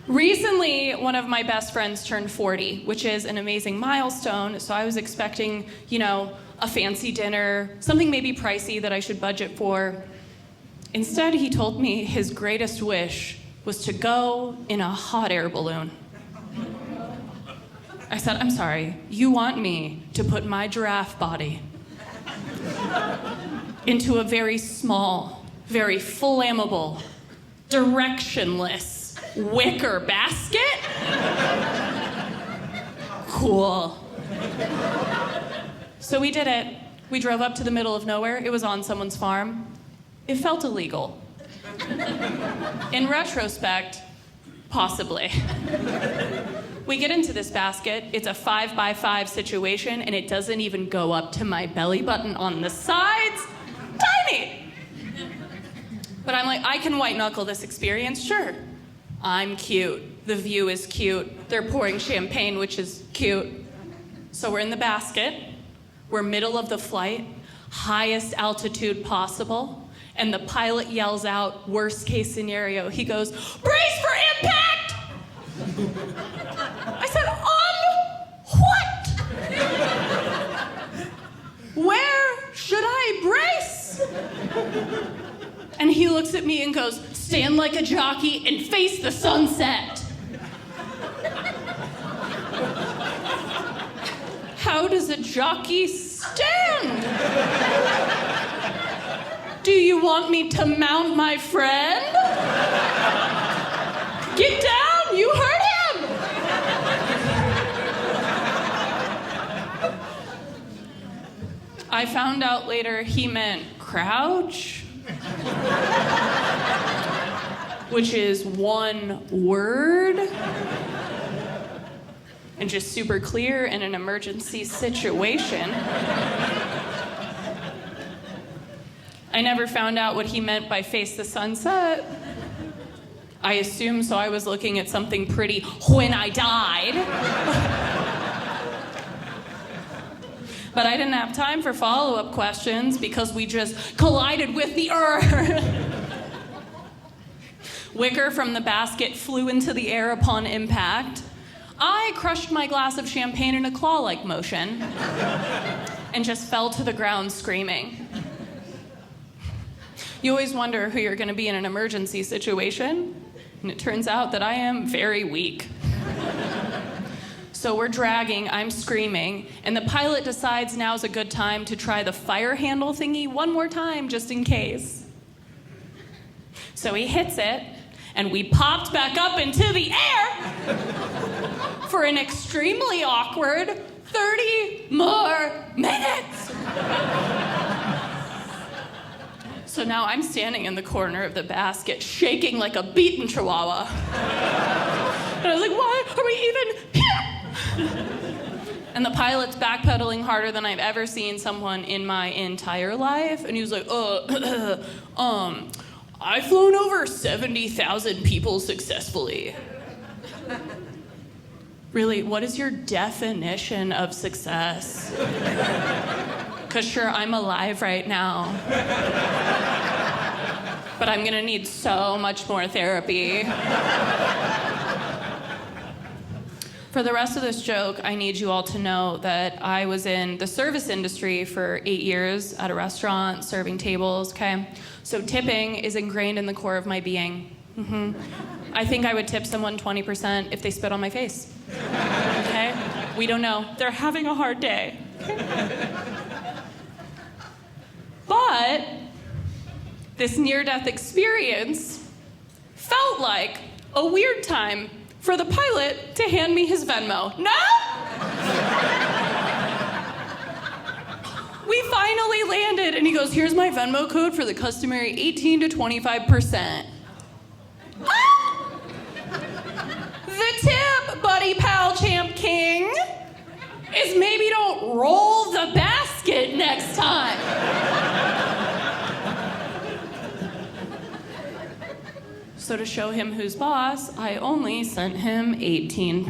Recently, one of my best friends turned 40, which is an amazing milestone. So I was expecting, a fancy dinner, something maybe pricey that I should budget for. Instead, he told me his greatest wish was to go in a hot air balloon. I said, I'm sorry, you want me to put my giraffe body into a very small, very flammable, directionless wicker basket? Cool. So we did it. We drove up to the middle of nowhere. It was on someone's farm. It felt illegal. In retrospect, possibly. We get into this basket. It's a 5x5 situation, and it doesn't even go up to my belly button on the sides. Tiny! But I'm like, I can white knuckle this experience, sure. I'm cute. The view is cute. They're pouring champagne, which is cute. So we're in the basket. We're middle of the flight, highest altitude possible, and the pilot yells out, worst case scenario. He goes, brace for impact! I said, on what? Where should I brace? And he looks at me and goes, stand like a jockey and face the sunset. How does a jockey stand? Do you want me to mount my friend? Get down, you heard him! I found out later he meant crouch, which is one word and just super clear in an emergency situation. I never found out what he meant by face the sunset. I assumed so I was looking at something pretty when I died. But I didn't have time for follow-up questions because we just collided with the earth. Wicker from the basket flew into the air upon impact. I crushed my glass of champagne in a claw-like motion and just fell to the ground screaming. You always wonder who you're going to be in an emergency situation, and it turns out that I am very weak. So we're dragging, I'm screaming, and the pilot decides now's a good time to try the fire handle thingy one more time, just in case. So he hits it, and we popped back up into the air for an extremely awkward 30 more minutes. So now I'm standing in the corner of the basket, shaking like a beaten chihuahua. And I was like, why are we even here? And the pilot's backpedaling harder than I've ever seen someone in my entire life. And he was like, I've flown over 70,000 people successfully. Really, what is your definition of success? Because sure, I'm alive right now. But I'm gonna need so much more therapy. For the rest of this joke, I need you all to know that I was in the service industry for 8 years at a restaurant, serving tables, okay? So tipping is ingrained in the core of my being. I think I would tip someone 20% if they spit on my face, okay? We don't know. They're having a hard day. But this near-death experience felt like a weird time for the pilot to hand me his Venmo. No? We finally landed, and he goes, here's my Venmo code for the customary 18 to 25%. Ah! The tip, buddy pal champ king, is maybe don't roll the basket next time. So to show him who's boss, I only sent him 18%.